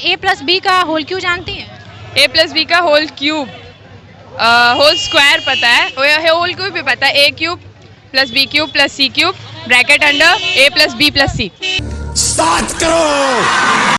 ए plus b का whole cube जानती हैं? ए प्लस बी का होल क्यूब, होल स्क्वायर पता है, होल क्यूब भी पता है, a cube plus b cube plus c cube bracket under a plus b plus c. Start करो।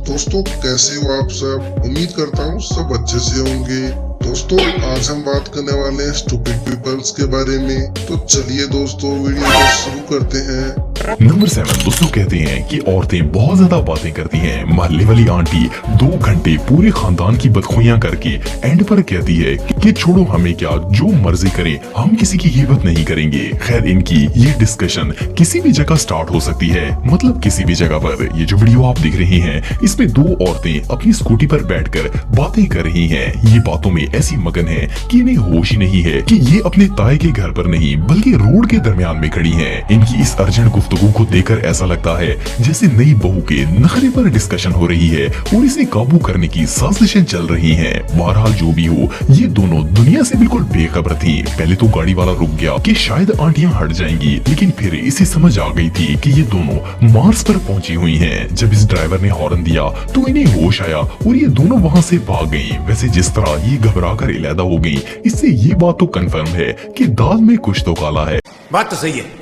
दोस्तों कैसे हो आप सब? उम्मीद करता हूँ सब अच्छे से होंगे। दोस्तों आज हम बात करने वाले हैं स्टूपिड पीपल्स के बारे में। तो चलिए दोस्तों वीडियो को शुरू करते हैं। नंबर 7 दोस्तों कहते हैं कि औरतें बहुत ज्यादा बातें करती हैं। मोहल्ले वाली आंटी 2 घंटे पूरे खानदान की बदखुइयां करके एंड पर कहती है कि छोड़ो हमें क्या, जो मर्जी करें, हम किसी की गिबत नहीं करेंगे। खैर इनकी ये डिस्कशन किसी भी जगह स्टार्ट हो सकती है, मतलब किसी भी जगह पर। ये जो वीडियो आप देख रहे हैं इसमें 2 औरतें अपनी स्कूटी पर बैठकर बातें कर रही हैं। ये बातों में ऐसी मगन है कि इन्हें होश ही नहीं है कि ये अपने ताए के घर पर नहीं बल्कि रोड के दरमियान में खड़ी हैं। इनकी इस अर्जेंट गुफ्तगू को देखकर ऐसा लगता है जैसे नई बहू के नखरे पर डिस्कशन हो रही है और इसे काबू करने की साजिशें चल रही हैं। बहरहाल जो भी हो, ये दोनों दुनिया से बिल्कुल बेखबर थी। पहले तो गाड़ी वाला रुक गया कि शायद आंटियां हट जाएंगी, लेकिन फिर इसे समझ आ गई थी कि ये दोनों मार्स पर पहुंची हुई हैं। जब इस ड्राइवर ने हॉर्न दिया तो इन्हें होश आया और ये दोनों वहाँ से भाग गयी। वैसे जिस तरह ये घबरा कर इलादा हो गयी, इससे ये बात तो कन्फर्म है कि दाल में कुछ तो काला है। बात तो सही है।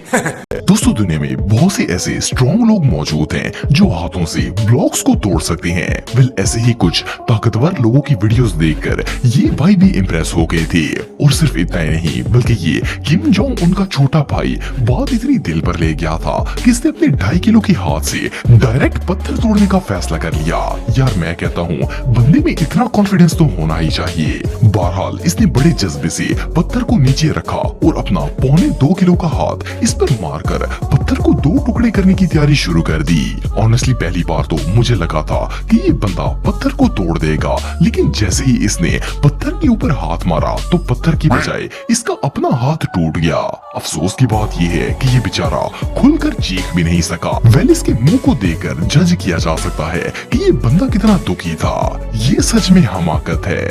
दोस्तों दुनिया में बहुत से ऐसे स्ट्रॉन्ग लोग मौजूद हैं जो हाथों से ब्लॉक्स को तोड़ सकते हैं। वेल ऐसे ही कुछ ताकतवर लोगों की वीडियोस देखकर ये भाई भी इम्प्रेस हो गए थे। और सिर्फ इतना ही नहीं बल्कि ये किम जोंग उनका छोटा भाई बात इतनी दिल पर ले गया था कि इसने अपने 2.5 किलो के हाथ से डायरेक्ट पत्थर तोड़ने का फैसला कर लिया। यार मैं कहता हूँ बंदे में इतना कॉन्फिडेंस तो होना ही चाहिए। बहरहाल इसने बड़े जज्बे से पत्थर को नीचे रखा और अपना 2.25 किलो का हाथ इस पर मारकर पत्थर को 2 टुकड़े करने की तैयारी शुरू कर दी। ऑनेस्टली पहली बार तो मुझे लगा था कि ये बंदा पत्थर को तोड़ देगा, लेकिन जैसे ही इसने पत्थर के ऊपर हाथ मारा तो पत्थर की बजाय इसका अपना हाथ टूट गया। अफसोस की बात ये है कि ये बेचारा खुलकर चीख भी नहीं सका। वेल इसके मुंह को देखकर जज किया जा सकता है कि ये बंदा कितना दुखी था। ये सच में हमाकत है।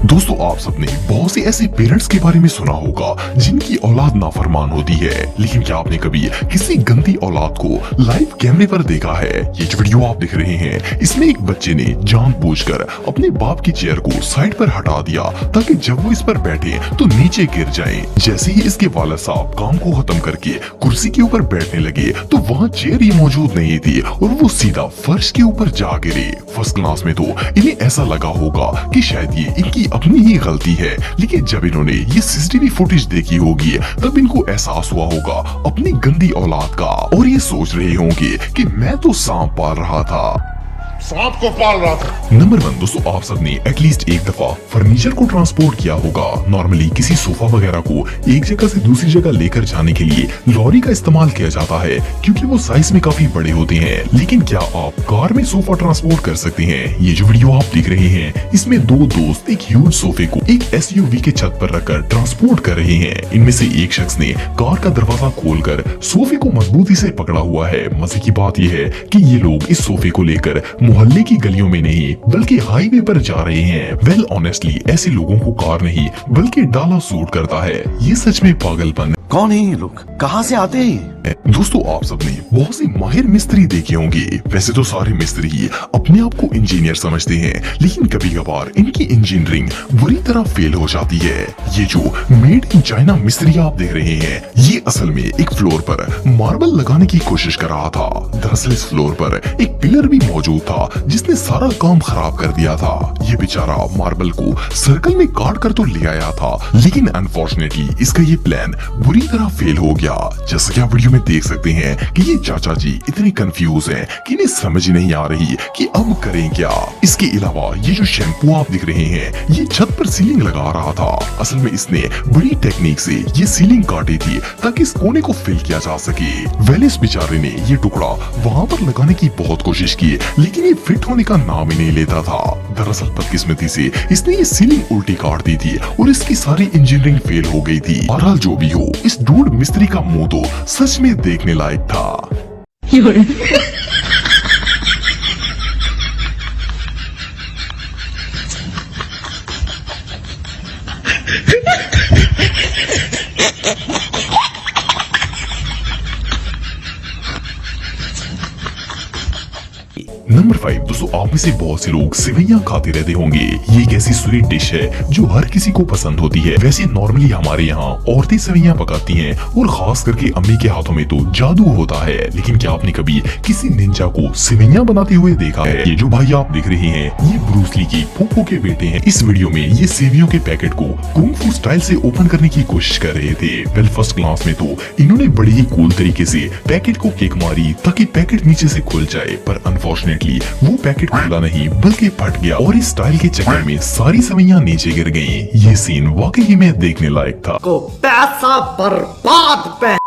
दोस्तों आप सबने बहुत से ऐसे पेरेंट्स के बारे में सुना होगा जिनकी औलाद नाफरमान होती है, लेकिन क्या आपने कभी किसी गंदी औलाद को लाइव कैमरे पर देखा है? ये जो वीडियो आप देख रहे हैं इसमें एक बच्चे ने जानबूझकर अपने बाप की चेयर को साइड पर हटा दिया ताकि जब वो इस पर बैठे तो नीचे गिर जाए। जैसे ही इसके वालिद साहब काम को खत्म करके कुर्सी के ऊपर बैठने लगे तो वहाँ चेयर ही मौजूद नहीं थी और वो सीधा फर्श के ऊपर जा गिरे। फर्स्ट क्लास में तो इन्हें ऐसा लगा होगा कि शायद ये इनकी अपनी ही गलती है, लेकिन जब इन्होंने ये सीसीटीवी फुटेज देखी होगी तब इनको एहसास हुआ होगा अपनी गंदी औलाद का और ये सोच रहे होंगे कि मैं तो सांप पाल रहा था, सांप को पाल रहा था। नंबर 1 दोस्तों आप सबने एटलीस्ट एक दफा फर्नीचर को ट्रांसपोर्ट किया होगा। नॉर्मली किसी सोफा वगैरह को एक जगह से दूसरी जगह लेकर जाने के लिए लॉरी का इस्तेमाल किया जाता है क्योंकि वो साइज में काफी बड़े होते हैं। लेकिन क्या आप कार में सोफा ट्रांसपोर्ट कर सकते हैं? ये जो वीडियो आप देख रहे हैं इसमें 2 दोस्त एक ह्यूज सोफे को एक SUV के छत पर रखकर ट्रांसपोर्ट कर रहे हैं। इनमें से एक शख्स ने कार का दरवाजा खोलकर सोफे को मजबूती से पकड़ा हुआ है। मजे की बात यह है कि ये लोग इस सोफे को लेकर मोहल्ले की गलियों में नहीं बल्कि हाईवे पर जा रहे हैं। वेल ऑनेस्टली ऐसे लोगों को कार नहीं बल्कि डाला सूट करता है। ये सच में पागलपन। कौन है ये लोग, कहाँ से आते हैं? दोस्तों आप सबने बहुत से माहिर मिस्त्री देखे होंगे। वैसे तो सारे मिस्त्री ही अपने आप को इंजीनियर समझते हैं, लेकिन कभी कभार इनकी इंजीनियरिंग बुरी तरह फेल हो जाती है। ये जो मेड इन चाइना मिस्त्री आप देख रहे हैं ये असल में एक फ्लोर पर मार्बल लगाने की कोशिश कर रहा था। दरअसल इस फ्लोर पर एक पिलर भी मौजूद था जिसने सारा काम खराब कर दिया था। ये बेचारा मार्बल को सर्कल में काट कर तो ले आया था, लेकिन अनफॉर्चुनेटली इसका ये प्लान बुरी तरह फेल हो गया। जैसा कि आप वीडियो में देख सकते हैं कि ये चाचा जी इतने कंफ्यूज हैं कि इन्हें समझ ही नहीं आ रही कि अब करें क्या। इसके अलावा ये जो शैम्पू आप देख रहे हैं ये छत पर सीलिंग लगा रहा था। असल में इसने बड़ी टेक्निक से ये सीलिंग काटी थी ताकि इस कोने को फिल किया जा सके। वेल इस बेचारे ने ये टुकड़ा वहाँ पर लगाने की बहुत कोशिश की, लेकिन ये फिट होने का नाम ही नहीं लेता था। दरअसल बदकिस्मती से इसने ये सीलिंग उल्टी काट दी थी और इसकी सारी इंजीनियरिंग फेल हो गई थी। बहरहाल जो भी हो, इस डूड मिस्त्री का मुंह तो सच में देखने लायक था। नंबर 5 दोस्तों, आप में से बहुत से लोग सेवैयां खाते रहते होंगे। ये एक ऐसी स्वीट डिश है जो हर किसी को पसंद होती है। वैसे नॉर्मली हमारे यहाँ औरतें सेवैयां पकाती हैं और खास करके अम्मी के हाथों में तो जादू होता है। लेकिन क्या आपने कभी किसी निंजा को सेवैयां बनाते हुए देखा है? ये जो भाई आप देख रहे हैं, ये ब्रूस ली की फूफो के बेटे हैं। इस वीडियो में ये सेवैयों के पैकेट को कुंग फू स्टाइल से ओपन करने की कोशिश कर रहे थे। वेल फर्स्ट क्लास में तो इन्होंने बड़ी ही कूल तरीके से पैकेट को किक मारी ताकि पैकेट नीचे से खुल जाए, पर अनफॉर्चुनेटली वो पैकेट खुला नहीं बल्कि फट गया और इस स्टाइल के चक्कर में सारी सेवैयां नीचे गिर गईं। ये सीन वाकई में देखने लायक था। को पैसा बर्बाद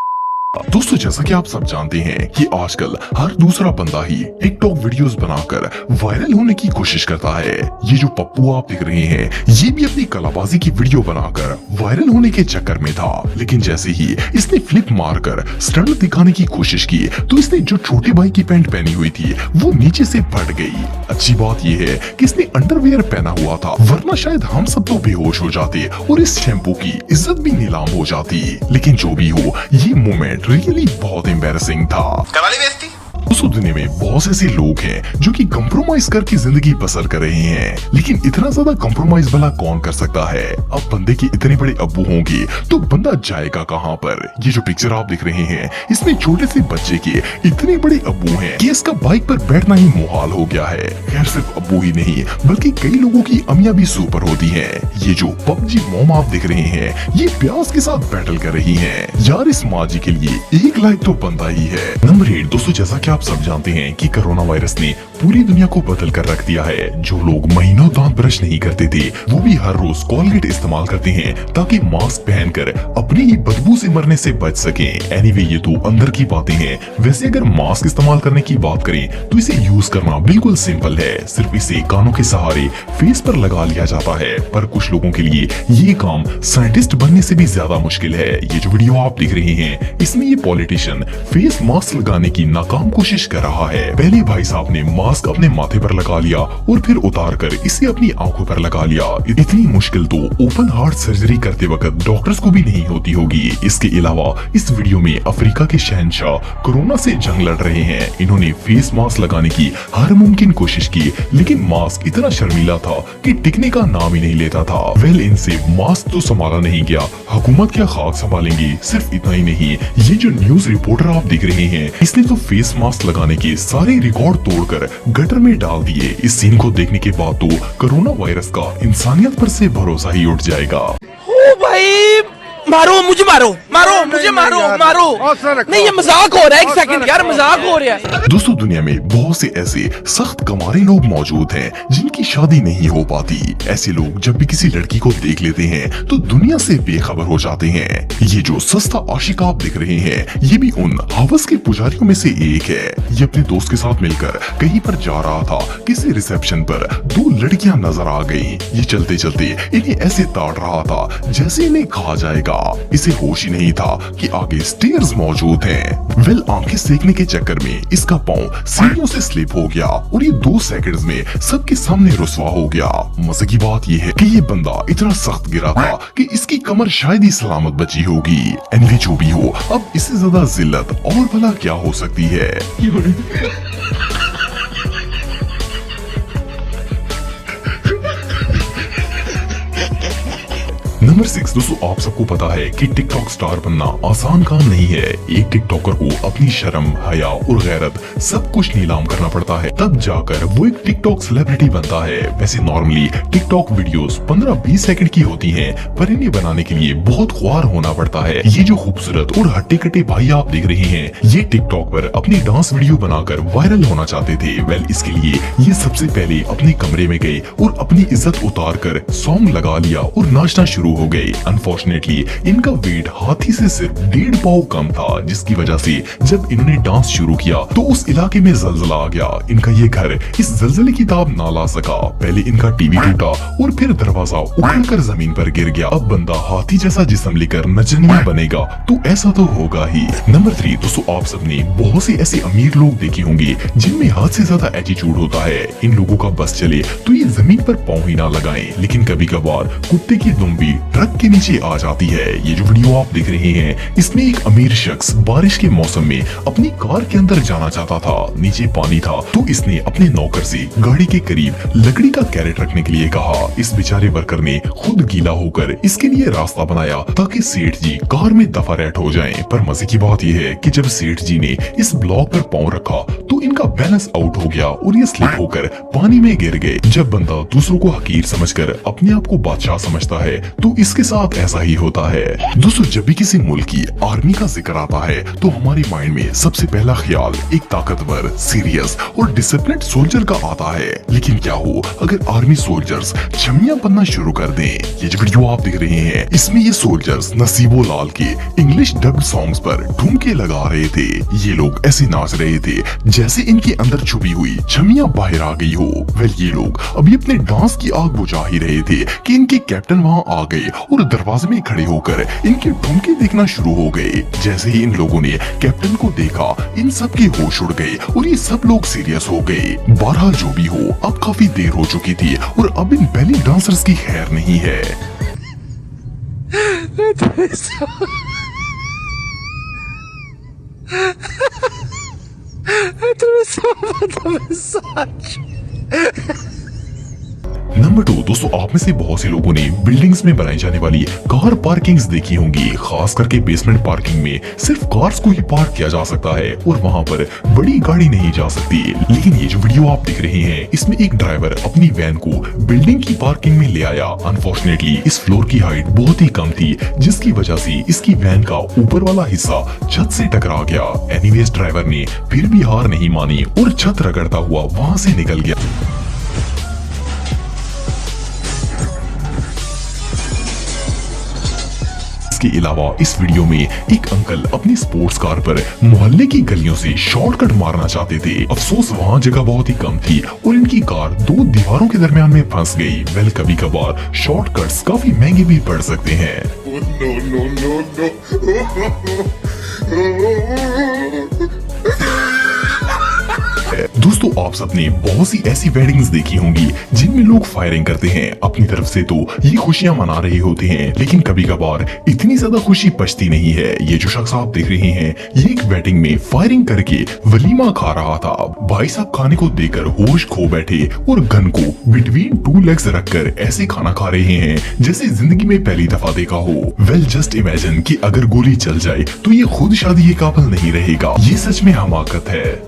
दोस्तों, जैसा कि आप सब जानते हैं कि आजकल हर दूसरा बंदा ही टिकटॉक वीडियोस बनाकर वायरल होने की कोशिश करता है। ये जो पप्पू आप देख रहे हैं, ये भी अपनी कलाबाजी की वीडियो बनाकर वायरल होने के चक्कर में था। लेकिन जैसे ही इसने फ्लिप मारकर स्टंट दिखाने की कोशिश की तो इसने जो छोटे भाई की पैंट पहनी हुई थी वो नीचे से फट गई। अच्छी बात यह है कि इसने अंडरवियर पहना हुआ था, वरना शायद हम सब तो बेहोश हो जाते और इस शैम्पू की इज्जत भी नीलाम हो जाती। लेकिन जो भी हो, ये मोमेंट रियली बहुत एम्बैरेसिंग था। कवाली बेइज्जती। दोस्तों, दुनिया में बहुत से ऐसे लोग हैं जो कि कंप्रोमाइज करके जिंदगी बसर कर रहे हैं, लेकिन इतना ज्यादा कंप्रोमाइज भला कौन कर सकता है? अब बंदे के इतने बड़े अब्बू होंगे तो बंदा जाएगा कहाँ पर? ये जो पिक्चर आप देख रहे हैं, इसमें छोटे से बच्चे के इतने बड़े अब्बू हैं कि इसका बाइक पर बैठना ही मुहाल हो गया है। खैर सिर्फ अब्बू ही नहीं बल्कि कई लोगों की अमियां भी सुपर होती हैं। ये जो पबजी मॉम आप देख रहे हैं, ये प्यास के साथ बैटल कर रही हैं। यार इस माँ जी के लिए एक लाइक तो बनता ही है। नंबर 8 दोस्तों, जैसा कि आप सब जानते हैं कि कोरोना वायरस ने पूरी दुनिया को बदल कर रख दिया है। जो लोग महीनों दांत ब्रश नहीं करते थे, वो भी हर रोज कोलगेट इस्तेमाल करते हैं ताकि मास्क पहनकर अपनी ही बदबू से मरने से बच सकें। एनीवे ये तो अंदर की बातें हैं। वैसे अगर मास्क इस्तेमाल करने की बात करें तो इसे यूज करना बिल्कुल सिंपल है। सिर्फ इसे कानों के सहारे फेस पर लगा लिया जाता है, पर कुछ लोगों के लिए ये काम साइंटिस्ट बनने से भी ज्यादा मुश्किल है। ये जो वीडियो आप देख रहे हैं, इसमें ये पॉलिटिशियन फेस मास्क लगाने की नाकाम कोशिश कर रहा है। पहले भाई साहब ने मास्क अपने माथे पर लगा लिया और फिर उतार कर इसे अपनी आंखों पर लगा लिया। इतनी मुश्किल तो ओपन हार्ट सर्जरी करते वक्त डॉक्टर्स को भी नहीं होती होगी। इसके अलावा इस वीडियो में अफ्रीका के शहंशाह कोरोना से जंग लड़ रहे हैं। इन्होंने फेस मास्क लगाने की हर मुमकिन कोशिश की, लेकिन मास्क इतना शर्मीला था कि टिकने का नाम ही नहीं लेता था। वेल इनसे मास्क तो संभाला नहीं गया, हुकूमत क्या खाक संभालेंगी। सिर्फ इतना ही नहीं, ये जो न्यूज रिपोर्टर आप देख रहे हैं, इसने तो फेस मास्क लगाने के सारे रिकॉर्ड तोड़कर गटर में डाल दिए। इस सीन को देखने के बाद तो कोरोना वायरस का इंसानियत पर से भरोसा ही उठ जाएगा। ओ भाई मारो मुझे, मारो मुझे, मारो नहीं, ये मजाक हो रहा है। एक सेकंड यार, मजाक हो रहा है। दोस्तों, दुनिया में बहुत से ऐसे सख्त कमारे लोग मौजूद हैं जिनकी शादी नहीं हो पाती। ऐसे लोग जब भी किसी लड़की को देख लेते हैं तो दुनिया से बेखबर हो जाते हैं। ये जो सस्ता आशिक आप देख रहे हैं, ये भी उन हवस के पुजारियों में से एक है। ये अपने दोस्त के साथ मिलकर कहीं पर जा रहा था, किसी रिसेप्शन पर 2 लड़कियां नजर आ गयी। ये चलते चलते इन्हें ऐसे ताड़ रहा था जैसे इन्हें खा जाएगा। इसे होश ही नहीं था कि आगे स्टेयर्स मौजूद हैं। वेल आंखें सेकने के चक्कर में इसका पांव सीढ़ियों से स्लिप हो गया और ये 2 सेकंड्स में सबके सामने रुसवा हो गया। मजे की बात ये है कि ये बंदा इतना सख्त गिरा था कि इसकी कमर शायद ही सलामत बची होगी। एनीवे जो भी हो, अब इससे ज्यादा जिल्लत और भला क्या हो सकती है। नंबर 6 दोस्तों, आप सबको पता है कि टिकटॉक स्टार बनना आसान काम नहीं है। एक टिकटॉकर को अपनी शर्म, हया और गैरत सब कुछ नीलाम करना पड़ता है, तब जाकर वो एक टिकटॉक सेलिब्रिटी बनता है। वैसे नॉर्मली टिकटॉक वीडियोस 15-20 सेकंड की होती हैं, पर इन्हें बनाने के लिए बहुत ख्वार होना पड़ता है। ये जो खूबसूरत और हट्टे कट्टे भाई आप देख रहे हैं, ये टिकटॉक पर अपनी डांस वीडियो बनाकर वायरल होना चाहते थे। वेल इसके लिए ये सबसे पहले अपने कमरे में गए और अपनी इज्जत उतार कर सॉन्ग लगा लिया और नाचना शुरू हो गए। अनफॉर्चुनेटली इनका वेट हाथी से सिर्फ 1.5 पाव कम था, जिसकी वजह से जब इन्होंने डांस शुरू किया तो उस इलाके में जलजला आ गया। इनका ये घर इस जलजले की ताब ना ला सका। पहले इनका टीवी टूटा और फिर दरवाजा उखड़कर जमीन पर गिर गया। अब बंदा हाथी जैसा जिस्म लेकर नचनिया बनेगा तो ऐसा तो होगा ही। नंबर 3 दोस्तों, आप सबने बहुत से ऐसे अमीर लोग देखे होंगे जिनमें हद से ज्यादा एटीट्यूड होता है। इन लोगों का बस चले तो ये जमीन पर पांव ही ना लगाएं, लेकिन कभी कभार कुत्ते की दुम भी ट्रक के नीचे आ जाती है। ये जो वीडियो आप देख रहे हैं इसमें एक अमीर शख्स बारिश के मौसम में अपनी कार के अंदर जाना चाहता था। नीचे पानी था तो इसने अपने नौकर से गाड़ी के करीब लकड़ी का कैरेट रखने के लिए कहा। इस बेचारे वर्कर ने खुद गीला होकर इसके लिए रास्ता बनाया ताकि सेठ जी कार में दफा रैट हो जाएं। पर मजे की बात यह है कि जब सेठ जी ने इस ब्लॉक पर पांव रखा तो इनका बैलेंस आउट हो गया और ये स्लिप होकर पानी में गिर गए। जब बंदा दूसरों को हकीर समझकर अपने आप को बादशाह समझता है तो इसके साथ ऐसा ही होता है। दोस्तों, जब भी किसी मुल्क की आर्मी का जिक्र आता है तो हमारे माइंड में सबसे पहला ख्याल एक ताकतवर, सीरियस और डिसिप्लिन्ड सोल्जर का आता है। लेकिन क्या हो अगर आर्मी सोल्जर्स छमियां बनना शुरू कर दें। ये जो वीडियो आप देख रहे हैं इसमें ये सोल्जर्स नसीबो लाल के इंग्लिश डब्ड सॉन्ग्स पर ठुमके लगा रहे थे। ये लोग ऐसे नाच रहे थे जैसे इनके अंदर छुपी हुई छमियां बाहर आ गई हो। वेल, ये लोग अभी अपने डांस की आग बुझा ही रहे थे कि इनके कैप्टन वहां आ गए और दरवाजे में खड़े होकर इनके ठुमके देखना शुरू हो गए। जैसे ही इन लोगों ने कैप्टन को देखा इन सब के होश उड़ गए और ये सब लोग सीरियस हो गए। बहरहाल जो भी हो, अब काफी देर हो चुकी थी और अब इन बेली डांसर्स की खैर नहीं है। नंबर 2, दोस्तों आप में से बहुत से लोगों ने बिल्डिंग्स में बनाई जाने वाली कार पार्किंग्स देखी होंगी। खास करके बेसमेंट पार्किंग में सिर्फ कार्स को ही पार्क किया जा सकता है और वहां पर बड़ी गाड़ी नहीं जा सकती। लेकिन ये जो वीडियो आप देख रहे हैं इसमें एक ड्राइवर अपनी वैन को बिल्डिंग की पार्किंग में ले आया। अनफॉर्चुनेटली इस फ्लोर की हाइट बहुत ही कम थी जिसकी वजह से इसकी वैन का ऊपर वाला हिस्सा छत से टकरा गया। एनीवेज ड्राइवर ने फिर भी हार नहीं मानी और छत रगड़ता हुआ वहां से निकल गया। इसके अलावा इस वीडियो में एक अंकल अपनी स्पोर्ट्स कार पर मोहल्ले की गलियों से शॉर्टकट मारना चाहते थे। अफसोस वहाँ जगह बहुत ही कम थी और इनकी कार 2 दीवारों के दरमियान में फंस गई। वेल, कभी कभार शॉर्टकट्स काफी महंगे भी पड़ सकते हैं। दोस्तों, आप सबने बहुत सी ऐसी वेडिंग्स देखी होंगी जिनमें लोग फायरिंग करते हैं। अपनी तरफ से तो ये खुशियां मना रहे होते हैं, लेकिन कभी कभार इतनी ज्यादा खुशी बचती नहीं है। ये जो शख्स आप देख रहे हैं ये एक वेडिंग में फायरिंग करके वलीमा खा रहा था। भाई साहब खाने को देकर होश खो बैठे और गन को बिटवीन 2 लेग्स रखकर ऐसे खाना खा रहे हैं जैसे जिंदगी में पहली दफा देखा हो। वेल, जस्ट इमेजिन कि अगर गोली चल जाए तो ये खुद शादी के काबिल नहीं रहेगा। ये सच में हमाकत है।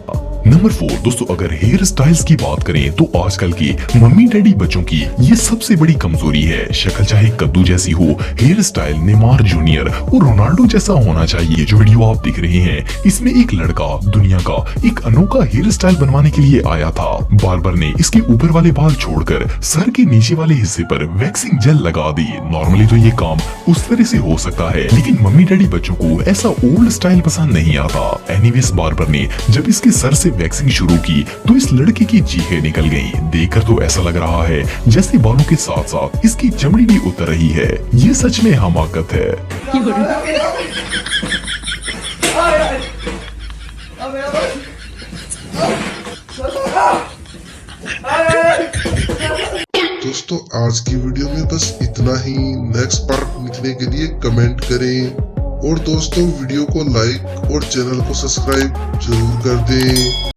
नंबर 4, दोस्तों अगर हेयर स्टाइल्स की बात करें तो आजकल की मम्मी डैडी बच्चों की ये सबसे बड़ी कमजोरी है। शक्ल चाहे कद्दू जैसी हो, हेयर स्टाइल नेमार जूनियर और रोनाल्डो जैसा होना चाहिए। जो वीडियो आप देख रहे हैं इसमें एक लड़का दुनिया का एक अनोखा हेयर स्टाइल बनवाने के लिए आया था। बार्बर ने इसके ऊपर वाले बाल छोड़कर सर के नीचे वाले हिस्से पर वैक्सिंग जेल लगा दी। नॉर्मली तो ये काम उस तरह से हो सकता है, लेकिन मम्मी डैडी बच्चों को ऐसा ओल्ड स्टाइल पसंद नहीं आता। एनीवेज, बार्बर ने जब इसके सर से वैक्सिंग शुरू की तो इस लड़के की चीखें निकल गईं। देखकर तो ऐसा लग रहा है जैसे बालों के साथ साथ इसकी चमड़ी भी उतर रही है। ये सच में हमाकत है। दोस्तों, आज की वीडियो में बस इतना ही। नेक्स्ट पार्ट लिखने के लिए कमेंट करें और दोस्तों वीडियो को लाइक और चैनल को सब्सक्राइब जरूर कर दें।